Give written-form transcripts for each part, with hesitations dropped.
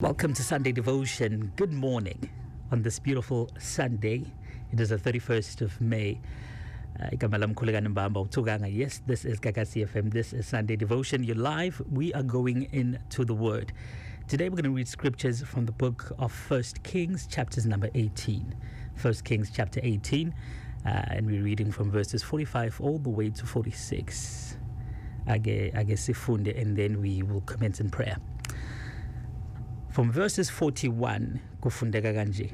Welcome to Sunday Devotion. Good morning on this beautiful Sunday. It is the 31st of May. Yes, this is Gagasi FM. This is Sunday Devotion. You're live. We are going into the Word. Today we're going to read scriptures from the book of 1 Kings, chapters number 18. 1 Kings chapter 18. And we're reading from verses 45 all the way to 46. And then we will commence in prayer. From verses 41, kufundeka kanje.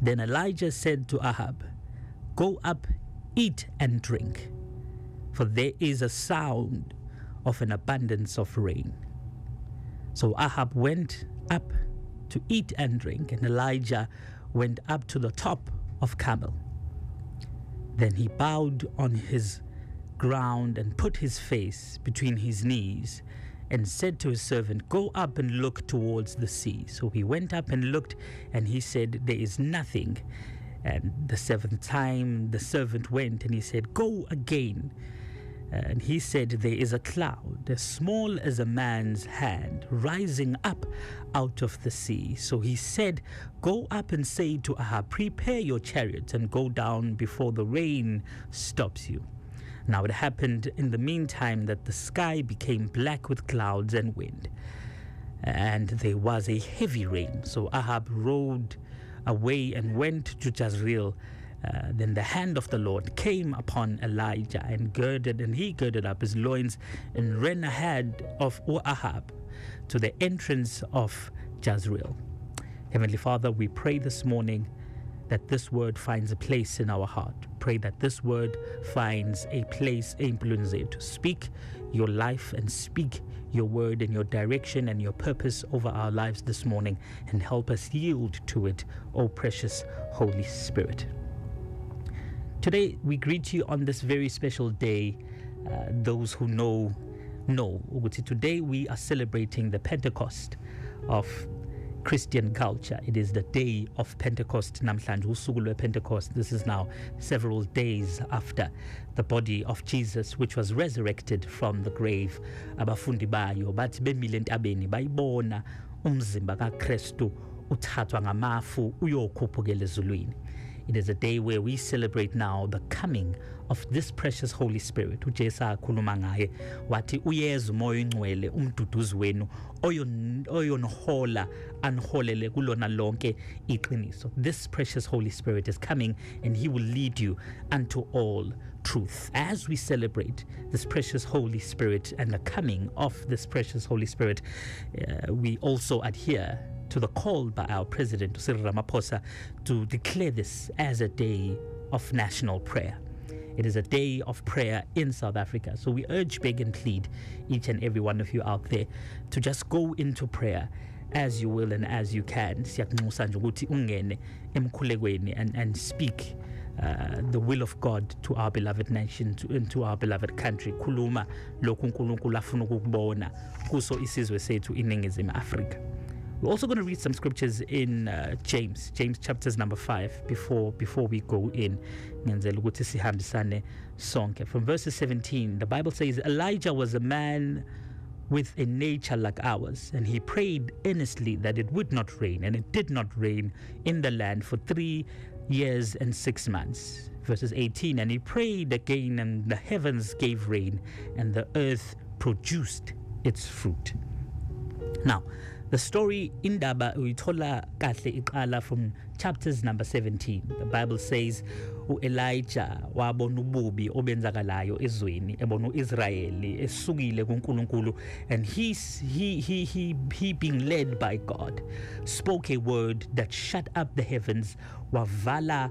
Then Elijah said to Ahab, "Go up, eat and drink, for there is a sound of an abundance of rain." So Ahab went up to eat and drink, and Elijah went up to the top of Carmel. Then he bowed on his ground and put his face between his knees and said to his servant, "Go up and look towards the sea." So he went up and looked, and he said, "There is nothing." And the seventh time the servant went, and he said, "Go again." And he said, "There is a cloud as small as a man's hand rising up out of the sea." So he said, "Go up and say to Ahab, prepare your chariot and go down before the rain stops you." Now it happened in the meantime that the sky became black with clouds and wind, and there was a heavy rain. So Ahab rode away and went to Jezreel. Then the hand of the Lord came upon Elijah and he girded up his loins and ran ahead of Ahab to the entrance of Jezreel. Heavenly Father, we pray this morning that this word finds a place in our heart. Pray that this word finds a place in Blunze to speak your life and speak your word and your direction and your purpose over our lives this morning, and help us yield to it, O precious Holy Spirit. Today we greet you on this very special day. Those who know. Today we are celebrating the Pentecost of Christian culture. It is the day of Pentecost, namhlanje usuku lwe-Pentecost. This is now several days after the body of Jesus, which was resurrected from the grave. Abafundi bayo bathi bemile entabeni bayibona umzimba kaKristu uthathwa ngamafu uyokhuphukela ezulwini. It is a day where we celebrate now the coming of this precious Holy Spirit. uJesu akhuluma ngaye wathi uyeza umoya ongcwele umduduzi wenu oyonhola anholele kulona lonke iqiniso. This precious Holy Spirit is coming, and he will lead you unto all truth. As we celebrate this precious Holy Spirit and the coming of this precious Holy Spirit, we also adhere to the call by our President Cyril Ramaphosa to declare this as a day of national prayer. It is a day of prayer in South Africa. So we urge, beg and plead each and every one of you out there to just go into prayer as you will and as you can. Siyakunxusa nje ukuthi ungene emkhulekweni and speak the will of God to our beloved nation, to our beloved country. Khuluma lokhu uNkulunkulu afuna ukukubona kuso isizwe sethu iningizimu Afrika. We're also going to read some scriptures in James chapters number 5 before we go in. From verses 17, the Bible says, "Elijah was a man with a nature like ours, and he prayed earnestly that it would not rain, and it did not rain in the land for 3 years and 6 months." Verses 18, "And he prayed again, and the heavens gave rain, and the earth produced its fruit." Now, the story indaba uyithola kahle iqala from chapters number 17. The Bible says Elijah wabona ububi obenzakalayo ezweni, ebona uIsrayeli esukile kuNkulunkulu, and he being led by God spoke a word that shut up the heavens, wavala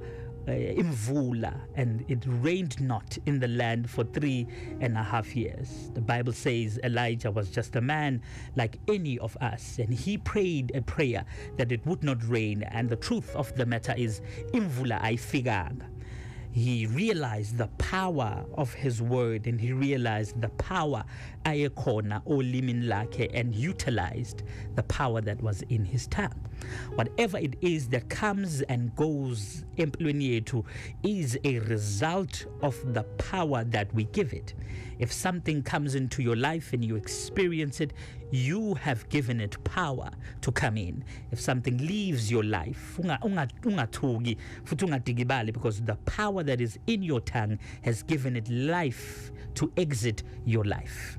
imvula, and it rained not in the land for 3.5 years. The Bible says Elijah was just a man like any of us, and he prayed a prayer that it would not rain, and the truth of the matter is imvula ayifikanga. He realized the power of his word, and he realized the power aye khona olimini lakhe and utilized the power that was in his tongue. Whatever it is that comes and goes empilweni yethu is a result of the power that we give it. If something comes into your life and you experience it, you have given it power to come in. If something leaves your life, ungathuki futhi ungadikibali, because the power that is in your tongue has given it life to exit your life.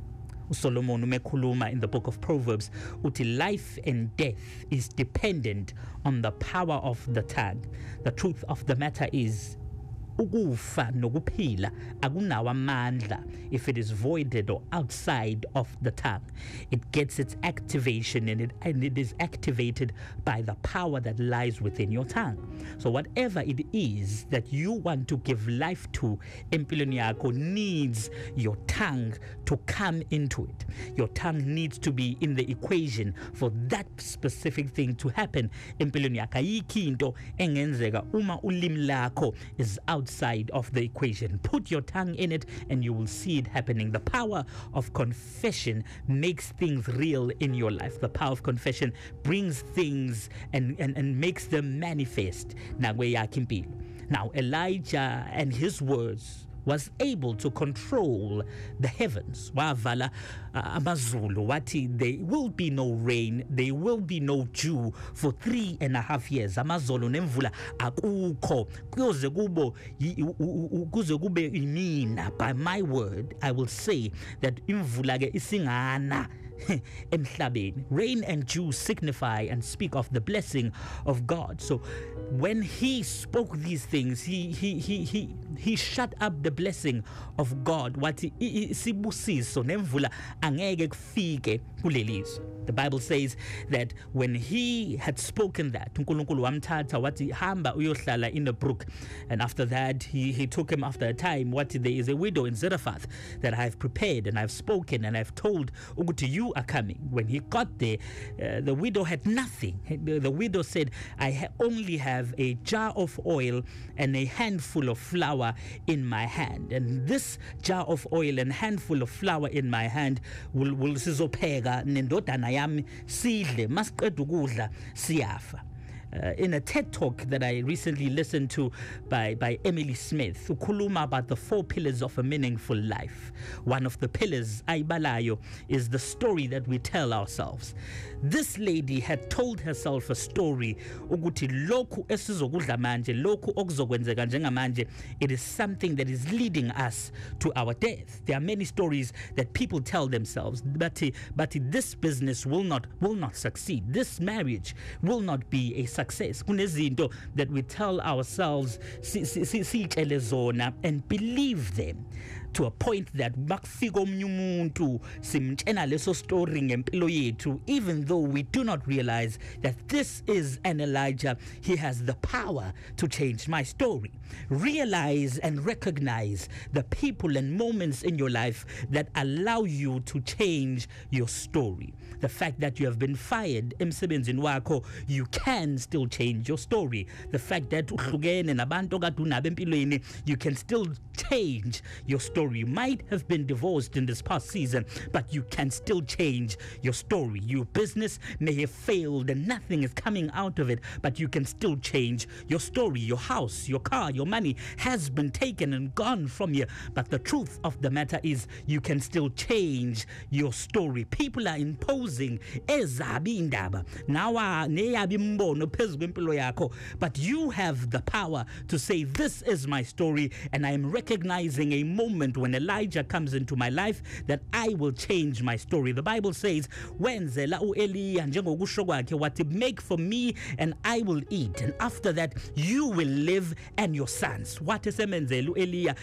Solomon umekhuluma in the book of Proverbs uthi life and death is dependent on the power of the tongue. The truth of the matter is ukufa nokuphila akunawo amandla if it is voided or outside of the tongue. It gets its activation and it is activated by the power that lies within your tongue. So whatever it is that you want to give life to empilweni yakho needs your tongue to come into it. Your tongue needs to be in the equation for that specific thing to happen empilweni yakho. Ayikho into engenzeka uma ulimi lakho is outside of the equation. Put your tongue in it and you will see it happening. The power of confession makes things real in your life. The power of confession brings things and makes them manifest. Now Elijah and his words was able to control the heavens. Wavala amazulu wathi there will be no rain, there will be no dew for 3.5 years. Amazulu nemvula akukho kuze kube imina. By my word I will say that imvula ke isingana emhlabeni. Rain and dew signify and speak of the blessing of God. So when he spoke these things, he shut up the blessing of God. Wathi isibusiso nemvula angeke kufike kulelizwe. The Bible says that when he had spoken that, uNkulunkulu wamthatha wathi hamba uyohlala in a brook, and after that he took him after a time. Wathi there is a widow in Zarephath that I have prepared and I've spoken and I've told ukuthi you are coming. When he got there, the widow had nothing. The widow said, I only have a jar of oil and a handful of flour in my hand, and this jar of oil and handful of flour in my hand will sizopheka nendodana yami sidle, masiqeda ukudla siyafa. In a TED talk that I recently listened to by Emily Smith, ukhuluma about the 4 pillars of a meaningful life. One of the pillars, ayibalayo, is the story that we tell ourselves. This lady had told herself a story ukuthi lokhu esizokudla manje, lokhu okuzokwenzeka njengamanje, it is something that is leading us to our death. There are many stories that people tell themselves, but this business will not succeed. This marriage will not be a success. Kunezinto that we tell ourselves sitshele zona and believe them to a point that makufika omunye umuntu simtshena leso story ngempilo yethu, even though we do not realize that this is an Elijah. He has the power to change my story. Realize and recognize the people and moments in your life that allow you to change your story. The fact that you have been fired emsebenzini wakho, you can still change your story. The fact that uhlukene nabantu okade unabo empilweni, you can still change your story. You might have been divorced in this past season, but you can still change your story. Your business may have failed and nothing is coming out of it, but you can still change your story. Your house, your car, your money has been taken and gone from you, but the truth of the matter is you can still change your story. People are imposing ezabi indaba nawa neyabi mbono phezu kwempilo yakho, but you have the power to say, this is my story, and I am recognizing a moment when Elijah comes into my life that I will change my story. The Bible says, wenzela uEliya njengokusho kwakhe wathi, make for me and I will eat, and after that you will live and your sons. What is emenzela uEliya?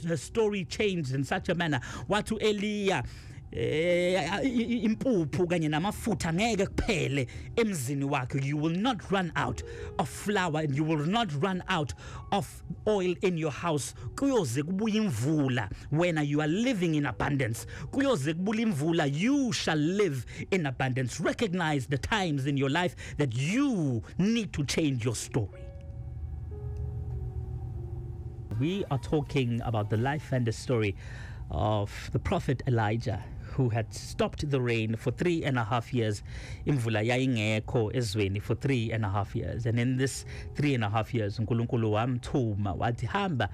Her story changed in such a manner. What to uEliya impuphu kanye namafutha ngeke kuphele emzini wakhe. You will not run out of flour and you will not run out of oil in your house. Kuyoze kubuye imvula when you are living in abundance. Kuyoze kubuye imvula, you shall live in abundance. Recognize the times in your life that you need to change your story. We are talking about the life and the story of the prophet Elijah, who had stopped the rain for 3.5 years. Imvula yayingekho ezweni for 3.5 years. And in this 3.5 years, uNkulunkulu wamthuma wathi hamba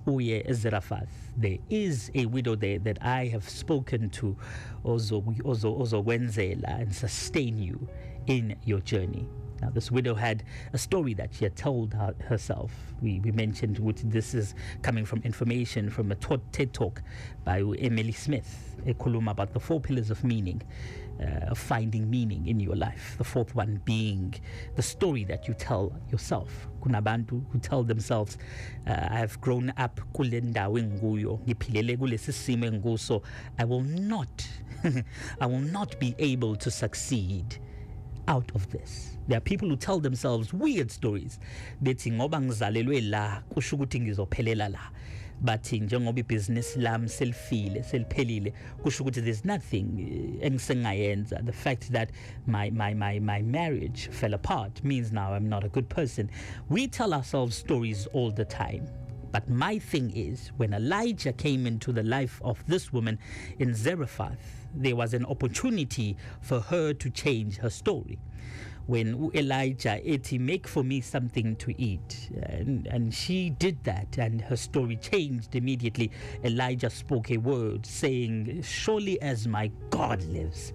uye eZarephath. There is a widow there that I have spoken to, ozokwenzela and sustain you in your journey. Now, this widow had a story that she had told herself. We mentioned this is coming from information from a TED Talk by Emily Smith, ekhuluma about the 4 pillars of meaning, of finding meaning in your life. The 4th one being the story that you tell yourself. Kunabantu who tell themselves, I have grown up kule ndawo enguyo, ngiphilele kulesi simo enguso. I will not be able to succeed out of this. There are people who tell themselves weird stories. Bethi ngoba ngizalelwe la kusho ukuthi ngizophelela la. Bathi njengoba ibhizinisi lami seliphelile kusho ukuthi there's nothing engisengayenza. The fact that my marriage fell apart means now I'm not a good person. We tell ourselves stories all the time. But my thing is, when Elijah came into the life of this woman in Zarephath, there was an opportunity for her to change her story. When Elijah ate, make for me something to eat. And she did that, and her story changed immediately. Elijah spoke a word saying, surely as my God lives,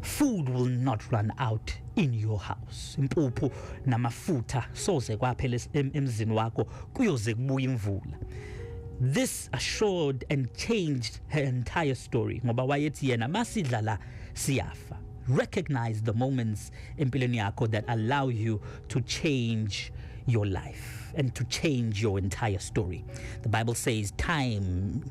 food will not run out in your house. Impuphu namafutha soze kwaphela emzini wakho kuyoze kubuya imvula. This assured and changed her entire story. Ngoba wayethi yena masidla la siyafa. Recognize the moments empilweni yakho that allow you to change your life and to change your entire story. The Bible says time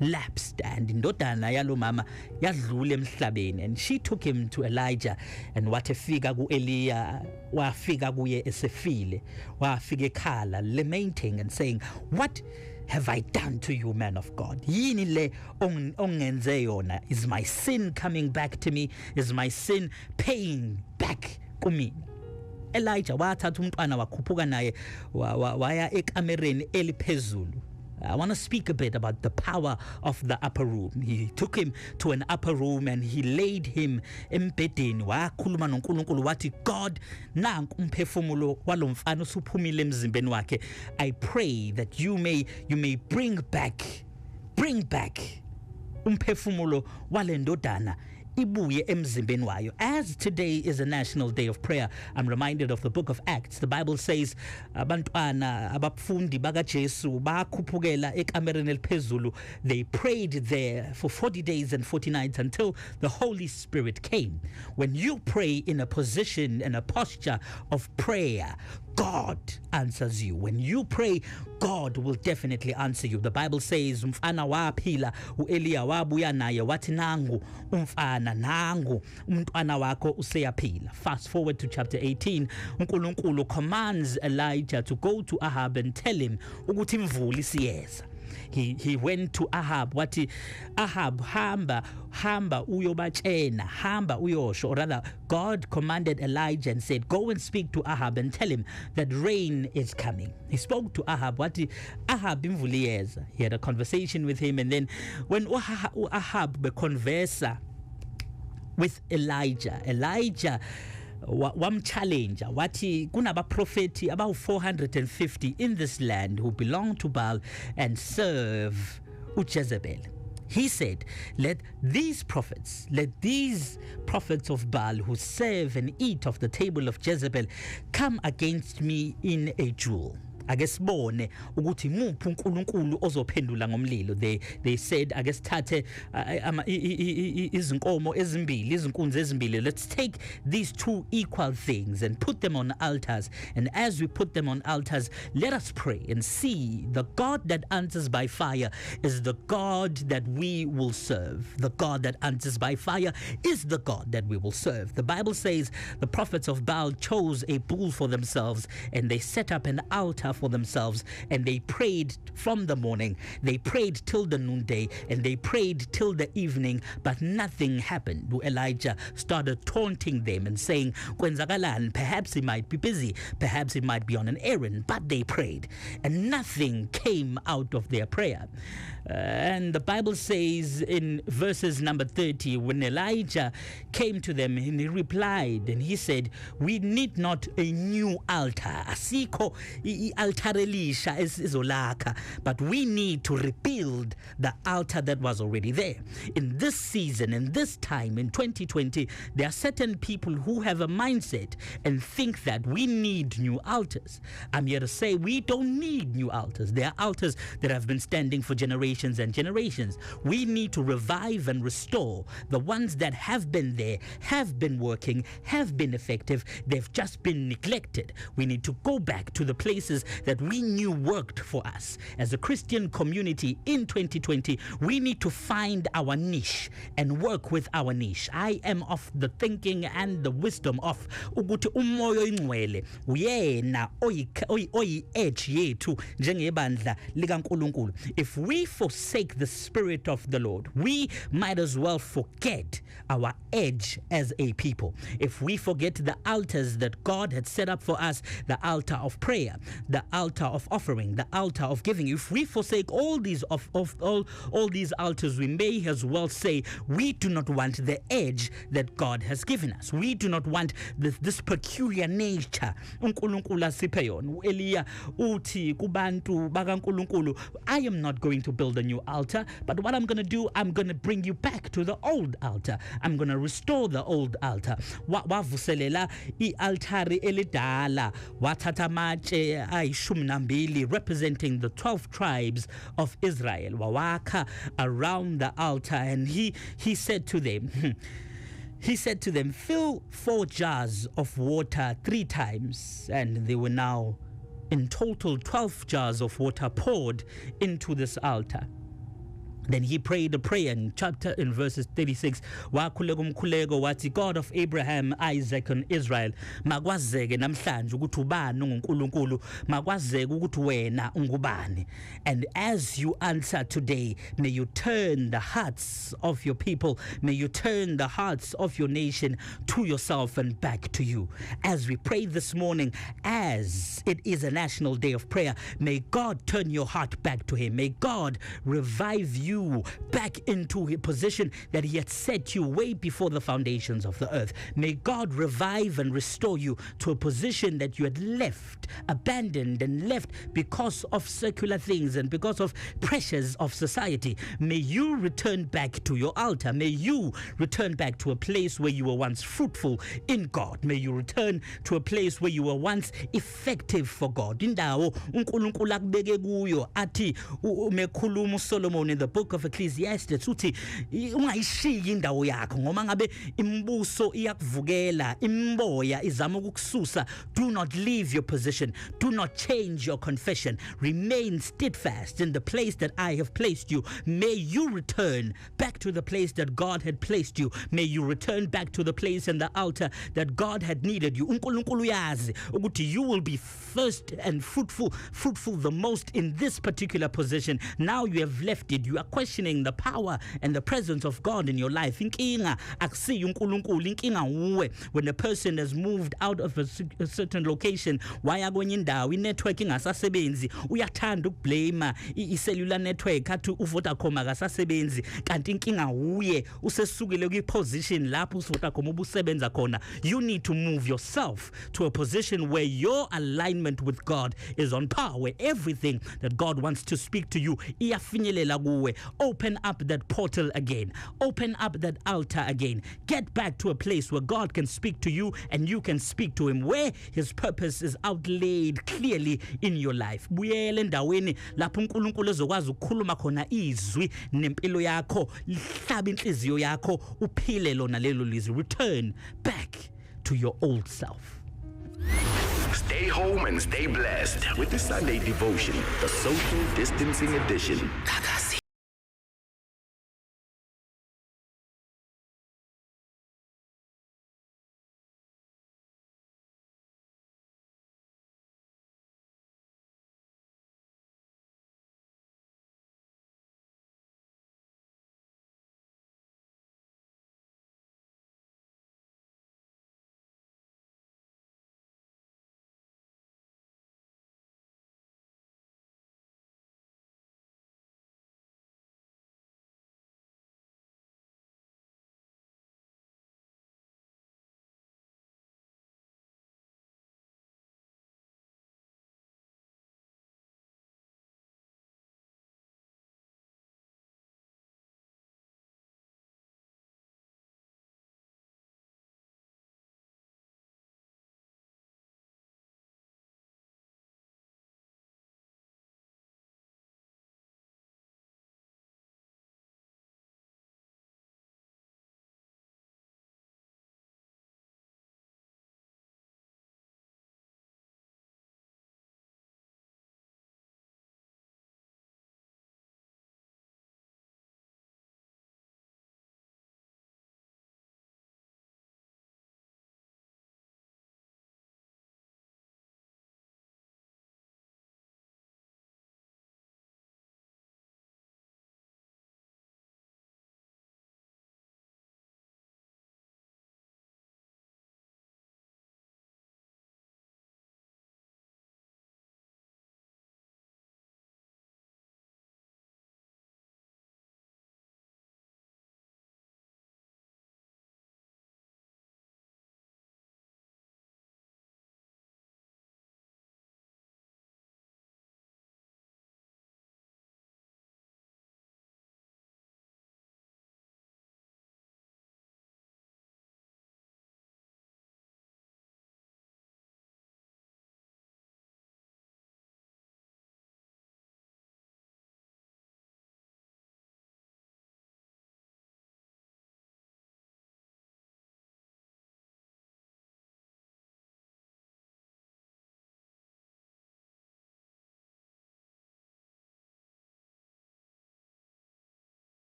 lapsed and indodana yalo mama yadlula emhlabeni, and she took him to Elijah, and watefika ku Eliya wafika kuye esefile, wafika ekhala lamenting and saying, what have I done to you, man of God? Yini le ongenze yona? Is my sin coming back to me? Is my sin paying back kumina? Elijah wathatha umntwana wakhuphuka naye waya ekamereni eliphezulu. I want to speak a bit about the power of the upper room. He took him to an upper room and he laid him embedeni. Wakhuluma noNkulunkulu wathi, God, nanku umphefumulo walomfana usuphumile emzimbeni wakhe. I pray that you may bring back umphefumulo walendodana ibuye emzimbeni wayo. As today is a national day of prayer, I'm reminded of the book of Acts. The Bible says abantwana abafundi bakaJesu bakhuphukela ekamereni eliphezulu. They prayed there for 40 days and 40 nights until the Holy Spirit came. When you pray in a position and a posture of prayer, God answers you. When you pray, God will definitely answer you. The Bible says umfana waphila, uEliya wabuya naye wathi nangu umfana, nangu umntwana wakho useyaphila. Fast forward to chapter 18. uNkulunkulu commands Elijah to go to Ahab and tell him ukuthi imvula isiyeza. He went to Ahab. Wathi Ahab, hamba uyobatshena, hamba uyosho. Or rather, God commanded Elijah and said, go and speak to Ahab and tell him that rain is coming. He spoke to Ahab. Wathi Ahab imvula iyeza. He had a conversation with him, and then when Ahab beconversa with Elijah wamchallenge wathi kunabaprofeti about 450 in this land who belong to Baal and serve Jezebel. He said, let these prophets of Baal who serve and eat of the table of Jezebel come against me in a duel. Agesibone ukuthi muphi uNkulunkulu ozophendula ngomlilo. They said agesithathe izinkomo ezimbili, izinkunzi ezimbili. Let's take these two equal things and put them on altars, and as we put them on altars, let us pray and see the God that answers by fire is the God that we will serve. The God that answers by fire is the God that we will serve. The Bible says the prophets of Baal chose a bull for themselves, and they set up an altar for themselves, and they prayed from the morning, they prayed till the noonday, and they prayed till the evening, but nothing happened. Elijah started taunting them and saying, "Kwenzakalani? Perhaps he might be busy, perhaps he might be on an errand," but they prayed, and nothing came out of their prayer. And the Bible says in verses number 30, when Elijah came to them, and he replied, and he said, "We need not a new altar, asikho i-altar elisha esizolakha, but we need to rebuild the altar that was already there." In this season, in this time, in 2020, there are certain people who have a mindset and think that we need new altars. I'm here to say we don't need new altars. There are altars that have been standing for generations and generations. We need to revive and restore the ones that have been there, have been working, have been effective. They've just been neglected. We need to go back to the places that we knew worked for us. As a Christian community in 2020, we need to find our niche and work with our niche. I am of the thinking and the wisdom of ukuthi umoya oyingcwele uyena oyi edge yethu njengebandla likaNkulunkulu. If we forsake the Spirit of the Lord, we might as well forget our edge as a people. If we forget the altars that God had set up for us, the altar of prayer, the altar of offering, the altar of giving, if we forsake all these all these altars, we may as well say we do not want the edge that God has given us. We do not want this peculiar nature. uNkulunkulu asiphe yona. Eliya uthi kubantu bakaNkulunkulu, "I am not going to build a new altar, but what I'm going to do, I'm going to bring you back to the old altar. I'm going to restore the old altar." Wavuselela i-altari elidala, wathatha amatshe ayishumi nambili representing the 12 tribes of Israel, wawakha around the altar, and he said to them, he said to them, "Fill 4 jars of water 3 times," and they were now in total 12 jars of water poured into this altar. Then he prayed a prayer in verses 36. Wakhuleka umkhuleko wathi, "God of Abraham, Isaac and Israel, makwazeke namhlanje ukuthi ubani unguNkulunkulu, makwazeke ukuthi wena ungubani. And as you answer today, may you turn the hearts of your people, may you turn the hearts of your nation to yourself and back to you." As we pray this morning, as it is a national day of prayer, may God turn your heart back to him. May God revive you back into a position that he had set you way before the foundations of the earth. May God revive and restore you to a position that you had left, abandoned and left because of secular things and because of pressures of society. May you return back to your altar. May you return back to a place where you were once fruitful in God. May you return to a place where you were once effective for God. Indawo uNkulunkulu akubeke kuyo athi umekhuluma uSolomon in the book of Ecclesiastes uthi ungayishiyi indawo yakho ngoba ngabe imibuso iyakuvukela, imboya izama ukukususa. Do not leave your position. Do not change your confession. Remain steadfast in the place that I have placed you. May you return back to the place that God had placed you. May you return back to the place and the altar that God had needed you. uNkulunkulu uyazi ukuthi you will be first and fruitful the most in this particular position. Now you have left it. You are questioning the power and the presence of God in your life. Inkinga akusiyo uNkulunkulu, inkinga uwe. When a person has moved out of a certain location, waya kwenye indawo, i-network ingasasebenzi, uyathanda ukublame i-cellular network athi uVodacom akasasebenzi, kanti inkinga uye usesukile kwi-position lapho uVodacom ubusebenza khona. You need to move yourself to a position where your alignment with God is on par, where everything that God wants to speak to you iyafinyelela kuwe. Open up that portal again. Open up that altar again. Get back to a place where God can speak to you and you can speak to him, where his purpose is outlaid clearly in your life. Buyele endaweni lapho uNkulunkulu ezokwazi ukukhuluma khona izwi nempilo yakho, lihlabe inhliziyo yakho, uphile lona lelo lizwi. Return back to your old self. Stay home and stay blessed with the Sunday Devotion, the social distancing edition.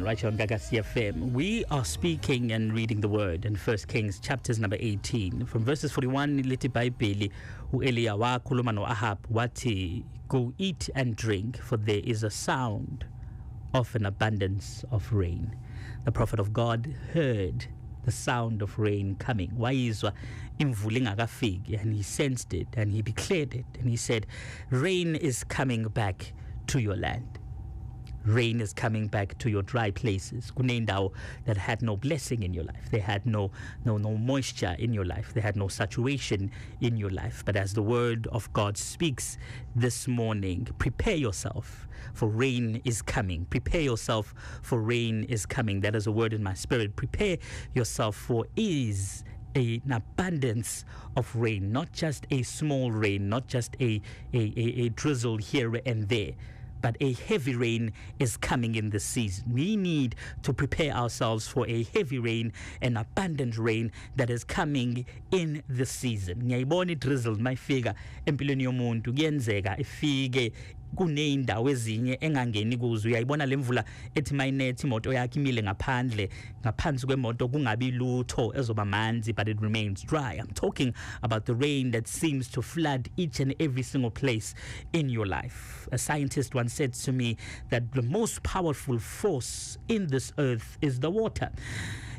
right here on Gagasi FM. We are speaking and reading the word in 1 Kings chapters number 18. From verses 41, lithi Bhayibheli, u-Eliya wakhuluma no-Ahab wathi, go eat and drink, for there is a sound of an abundance of rain. The prophet of God heard the sound of rain coming. Wayizwa imvula ingakafiki, and he sensed it and he declared it and he said, rain is coming back to your land. Rain is coming back to your dry places. Kunendawo that had no blessing in your life. They had no moisture in your life. They had no saturation in your life. But as the word of God speaks this morning, prepare yourself, for rain is coming. Prepare yourself, for rain is coming. That is a word in my spirit. Prepare yourself, for is an abundance of rain, not just a small rain, not just a drizzle here and there, but a heavy rain is coming in this season. We need to prepare ourselves for a heavy rain, an abundant rain that is coming in this season. Ngiyayibona i-drizzle mayifika empilweni yomuntu kuyenzeka ifike kuneyindawo ezinye engangeni kuzo. Uyayibona lemvula ethi mayinethi imoto yakhe imile ngaphandle, ngaphansi kwemoto kungabi lutho ezoba manzi, but it remains dry. I'm talking about the rain that seems to flood each and every single place in your life. A scientist once said to me that the most powerful force in this earth is the water.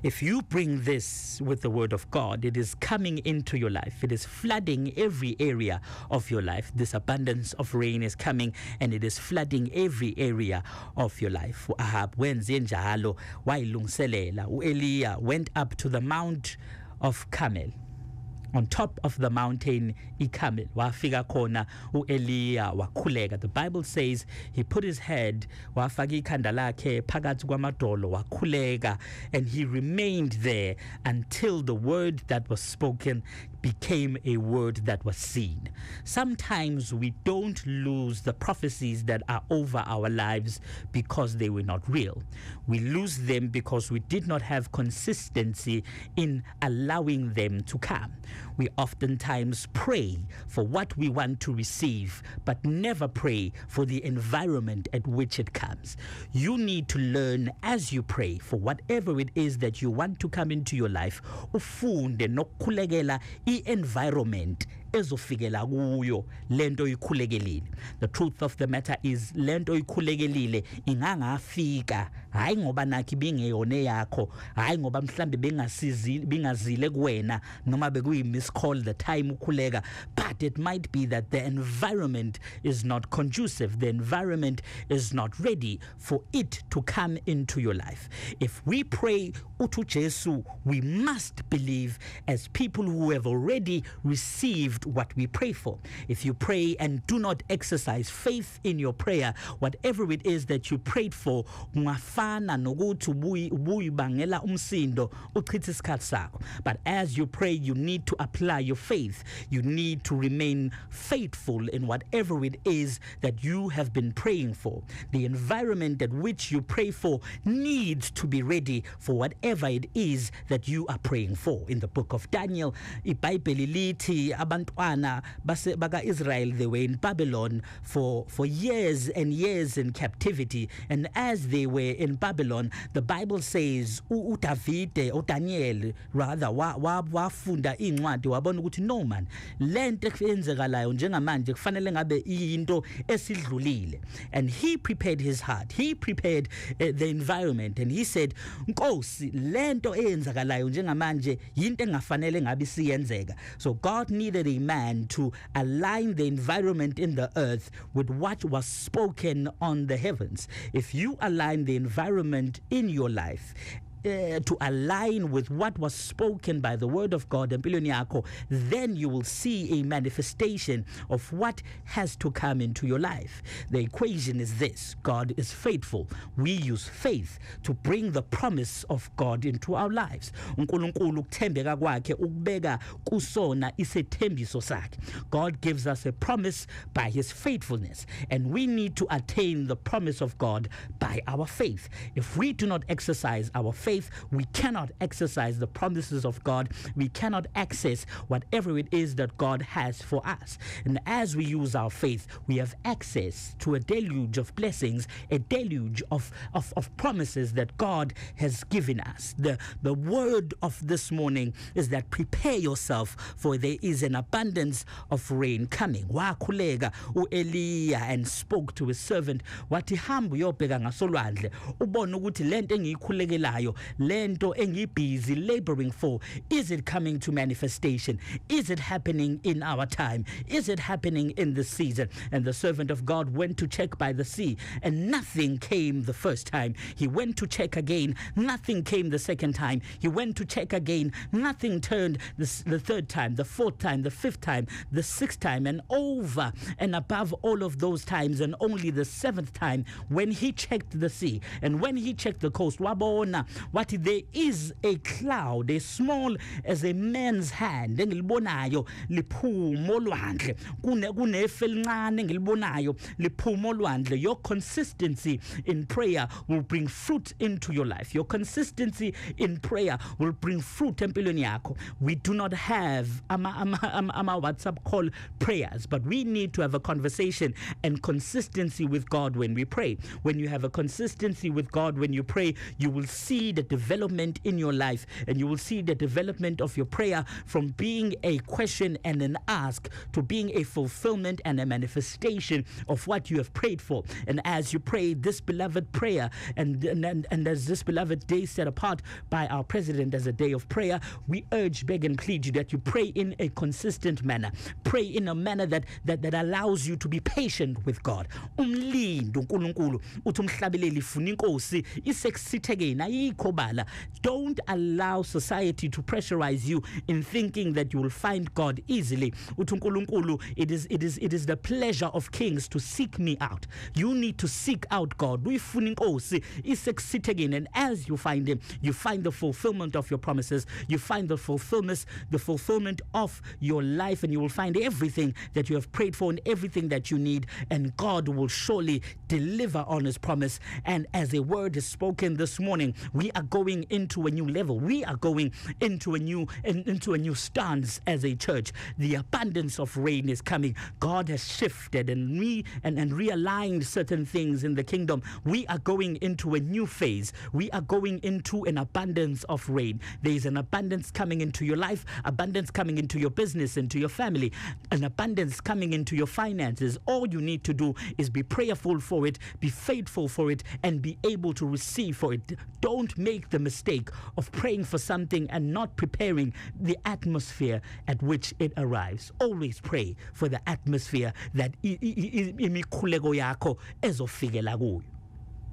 If you bring this with the word of God, it is coming into your life. It is flooding every area of your life. This abundance of rain is coming and it is flooding every area of your life. Ahab wenze njalo wayilungiselela. U-Eliya went up to the Mount of Carmel. On top of the mountain Carmel, wafika khona u-Eliya wakhuleka. The Bible says he put his head, wafaka ikhanda lakhe phakathi kwamadolo, wakhuleka, and he remained there until the word that was spoken became a word that was seen. Sometimes we don't lose the prophecies that are over our lives because they were not real. We lose them because we did not have consistency in allowing them to come. We oftentimes pray for what we want to receive, but never pray for the environment at which it comes. You need to learn as you pray for whatever it is that you want to come into your life. Ufunde nokukhulekela i-environment ezofikela kuyo lento ikhulekelile. The truth of the matter is lento ikhulekelile ingangafika hayi ngoba nakho bingeyone yakho, hayi ngoba mhlambe bengazile kuwena noma bekuyi miss call the time ukhuleka, but it might be that the environment is not conducive. The environment is not ready for it to come into your life. If we pray utu Jesu, we must believe as people who have already received what we pray for. If you pray and do not exercise faith in your prayer, whatever it is that you prayed for, ungafana nokuthi ubuyibangela umsindo uchitha isikhathi sakho. But as you pray, you need to apply your faith. You need to remain faithful in whatever it is that you have been praying for. The environment at which you pray for needs to be ready for whatever it is that you are praying for. In the book of Daniel, iBhayibheli lithi abantwana baka Israel, they were in Babylon for years and years in captivity, and as they were in Babylon, the Bible says Daniel rather wafunda incwadi wabona ukuthi no man, lento eyenzekalayo njengamanje kufanele ngabe into esidlulile. And he prepared his heart, he prepared the environment, and he said, Nkosi, lento eyenzekalayo njengamanje yinto engafanele ngabe siyenzeka. So God needed a man to align the environment in the earth with what was spoken on the heavens. If you align the environment in your life to align with what was spoken by the word of God, then you will see a manifestation of what has to come into your life. The equation is this: God is faithful. We use faith to bring the promise of God into our lives. God gives us a promise by his faithfulness, and we need to attain the promise of God by our faith. If we do not exercise our faith, faith, we cannot exercise the promises of God. We cannot access whatever it is that God has for us. And as we use our faith, we have access to a deluge of blessings, a deluge of promises that God has given us. The word of this morning is that prepare yourself, for there is an abundance of rain coming. Wakhuleka uEliya and spoke to his servant, wathi hamba uyobheka ngasolwandle ubone ukuthi lento engiyikhulekelayo, lento engibusy laboring for, is it coming to manifestation? Is it happening in our time? Is it happening in this season? And the servant of God went to check by the sea, and nothing came the first time. He went to check again, nothing came the second time. He went to check again, nothing turned the third time, the fourth time, the fifth time, the sixth time, and over and above all of those times, and only the seventh time, when he checked the sea and when he checked the coast, wabona what there is a cloud as small as a man's hand engilibonayo liphuma olwandle, kunefe elincane engilibonayo liphuma olwandle. Your consistency in prayer will bring fruit into your life. Your consistency in prayer will bring fruit empilweni yakho. We do not have ama WhatsApp call prayers, but we need to have a conversation and consistency with God when we pray. When you have a consistency with God when you pray, you will see the development in your life, and you will see the development of your prayer from being a question and an ask to being a fulfillment and a manifestation of what you have prayed for. And as you pray this beloved prayer, and as this beloved day set apart by our president as a day of prayer, we urge, beg and plead you that you pray in a consistent manner. Pray in a manner that allows you to be patient with God. Umlindo uNkulunkulu uthi umhlabeleli funa inkosi isekusithekeni ayikho bala. Don't allow society to pressurize you in thinking that you will find God easily. Uthi uNkulunkulu, it is the pleasure of kings to seek me out. You need to seek out God. Uyifuna inkosi isekusithekeni, and as you find him, you find the fulfillment of your promises. You find the fulfillment of your life, and you will find everything that you have prayed for and everything that you need, and God will surely deliver on his promise. And as a word is spoken this morning, we are going into a new level. We are going into a new stance as a church. The abundance of rain is coming. God has shifted and realigned certain things in the kingdom. We are going into a new phase. We are going into an abundance of rain. There is an abundance coming into your life, abundance coming into your business, into your family, an abundance coming into your finances. All you need to do is be prayerful for it, be faithful for it, and be able to receive for it. Don't make the mistake of praying for something and not preparing the atmosphere at which it arrives. Always pray for the atmosphere that imikhuleko yakho ezofikela kuyo.